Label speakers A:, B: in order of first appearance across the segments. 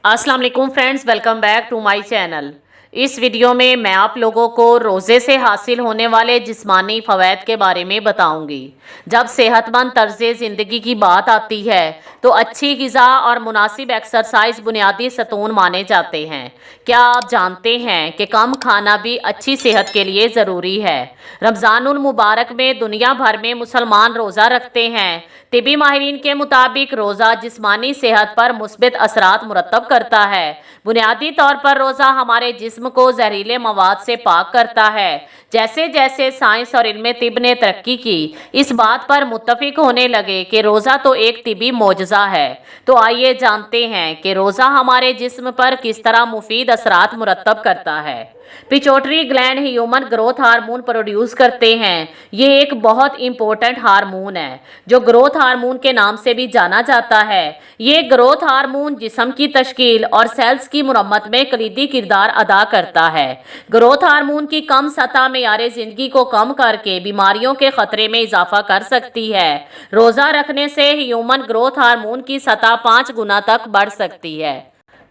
A: अस्सलाम वालेकुम friends, welcome back to my channel. इस वीडियो में मैं आप लोगों को रोज़े से हासिल होने वाले जिस्मानी फ़वाइद के बारे में बताऊंगी। जब सेहतमंद तर्ज़ ज़िंदगी की बात आती है तो अच्छी ग़िज़ा और मुनासिब एक्सरसाइज बुनियादी सतून माने जाते हैं। क्या आप जानते हैं कि कम खाना भी अच्छी सेहत के लिए ज़रूरी है? रमज़ानुल मुबारक में दुनिया भर में मुसलमान रोज़ा रखते हैं। तिबी माहिरीन के मुताबिक रोज़ा जिस्मानी सेहत पर मुस्बित असरात मुरतब करता है। बुनियादी तौर पर रोज़ा हमारे जिस्म को जहरीले मवाद से पाक करता है। जैसे जैसे साइंस और इल्म तिब ने तरक्की की, इस बात पर मुत्तफिक होने लगे कि रोज़ा तो एक तिबी मोजज़ा है। तो आइए जानते हैं कि रोज़ा हमारे जिस्म पर किस तरह मुफीद असरात मुरतब करता है। Pituitary gland human growth hormone produce करते हैं। ये एक बहुत इंपॉर्टेंट हार्मोन है जो ग्रोथ हार्मोन के नाम से भी जाना जाता है। ये ग्रोथ हार्मोन जिस्म की तश्कील और सेल्स की मुरम्मत में कलीदी किरदार अदा करता है। ग्रोथ हार्मोन की कम सतह मेयारे ज़िंदगी को कम करके बीमारियों के खतरे में इजाफा कर सकती है। रोज़ा रखने से ह्यूमन ग्रोथ हार्मोन की सतह 5 गुना तक बढ़ सकती है।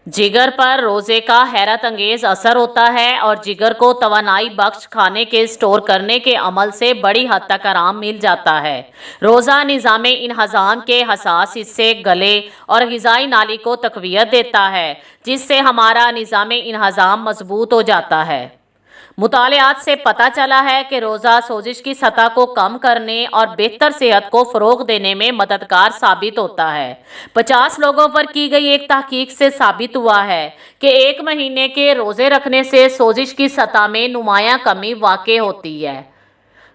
A: जिगर पर रोज़े का हैरत अंगेज़ असर होता है और जिगर को तवानाई बख्श खाने के स्टोर करने के अमल से बड़ी हद तक आराम मिल जाता है। रोज़ा निज़ामे इन्हज़ाम के हसास हिस्से गले और ग़िज़ाई नाली को तक़वियत देता है, जिससे हमारा निज़ामे इन्हज़ाम मजबूत हो जाता है। मुतालियात से पता चला है कि रोज़ा सोजिश की सतह को कम करने और बेहतर सेहत को फ़रोग़ देने में मददगार साबित होता है। 50 लोगों पर की गई एक तहकीक से साबित हुआ है कि 1 महीने के रोज़े रखने से सोजिश की सतह में नुमायाँ कमी वाक़ई होती है।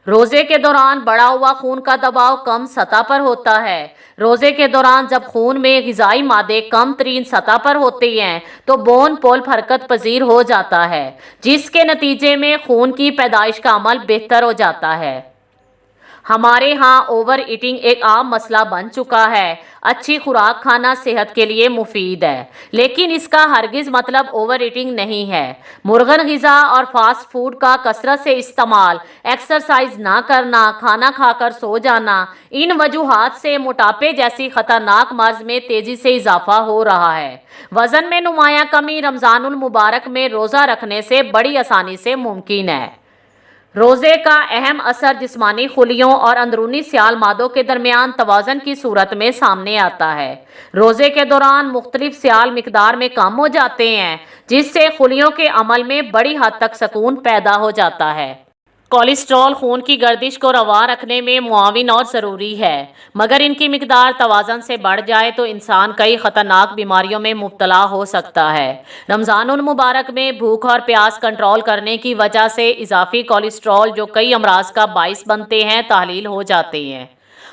A: रोज़े के दौरान बढ़ा हुआ खून का दबाव कम सतह पर होता है। रोज़े के दौरान जब खून में ग़िज़ाई मादे कम तरीन सतह पर होते हैं तो बोन पोल्प हरकत पजीर हो जाता है, जिसके नतीजे में खून की पैदाइश का अमल बेहतर हो जाता है। हमारे यहाँ ओवर ईटिंग एक आम मसला बन चुका है। अच्छी खुराक खाना सेहत के लिए मुफीद है, लेकिन इसका हरगिज़ मतलब ओवर ईटिंग नहीं है। मुर्गन ग़िज़ा और फास्ट फूड का कसरत से इस्तेमाल, एक्सरसाइज ना करना, खाना खाकर सो जाना, इन वजूहात से मोटापे जैसी ख़तरनाक मर्ज़ में तेज़ी से इजाफा हो रहा है। वज़न में नुमायाँ कमी रमज़ानुल मुबारक में रोज़ा रखने से बड़ी आसानी से मुमकिन है। रोज़े का अहम असर जिस्मानी खुलियों और अंदरूनी सियाल मादों के दरमियान तवाज़न की सूरत में सामने आता है। रोज़े के दौरान मुख्तलिफ सियाल मिकदार में कम हो जाते हैं, जिससे खुलियों के अमल में बड़ी हद तक सुकून पैदा हो जाता है। कोलेस्ट्रॉल खून की गर्दिश को रवा रखने में मुआविन और ज़रूरी है, मगर इनकी मिकदार तवाज़न से बढ़ जाए तो इंसान कई ख़तरनाक बीमारियों में मुब्तला हो सकता है। रमज़ानुल मुबारक में भूख और प्यास कंट्रोल करने की वजह से इजाफी कोलेस्ट्रॉल जो कई अमराज का बाइस बनते हैं तहलील हो जाते हैं।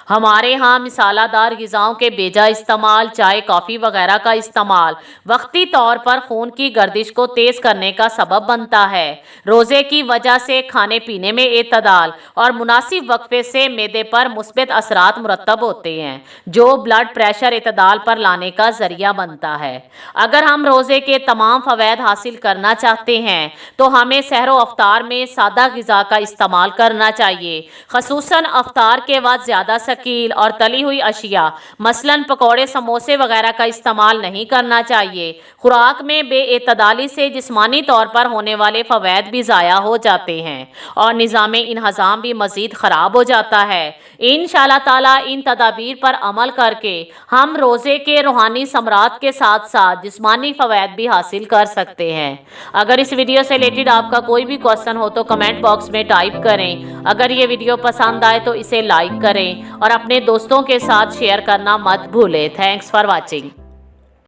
A: हमारे यहाँ मिसालादार ग़िज़ाओं के बेजा इस्तेमाल, चाय कॉफ़ी वगैरह का इस्तेमाल वक्ती तौर पर खून की गर्दिश को तेज़ करने का सबब बनता है। रोज़े की वजह से खाने पीने में एतदाल और मुनासिब वक्फे से मैदे पर मुस्बित असरात मुरतब होते हैं, जो ब्लड प्रेशर एतदाल पर लाने का ज़रिया बनता है। अगर हम रोज़े के तमाम फ़वाइद हासिल करना चाहते हैं तो हमें सहरो अफ्तार में सादा ग़िज़ा का इस्तेमाल करना चाहिए। ख़ुसूसन अफ्तार के बाद ज़्यादा कील और तली हुई अशिया मसलन पकौड़े, समोसे वगैरह का इस्तेमाल नहीं करना चाहिए। खुराक में बेएतदाली से जिस्मानी तौर पर होने वाले फ़वाइद भी ज़ाया हो जाते हैं और निज़ाम इन्हज़ाम भी मज़ीद ख़राब हो जाता है। इंशाअल्लाह ताला इन तदाबीर पर अमल करके हम रोज़े के रूहानी समरात के साथ साथ जिस्मानी फ़वाइद भी हासिल कर सकते हैं। अगर इस वीडियो से रिलेटेड आपका कोई भी क्वेश्चन हो तो कमेंट बॉक्स में टाइप करें। अगर ये वीडियो पसंद आए तो इसे लाइक करें और अपने दोस्तों के साथ शेयर करना मत भूलें। Thanks for watching.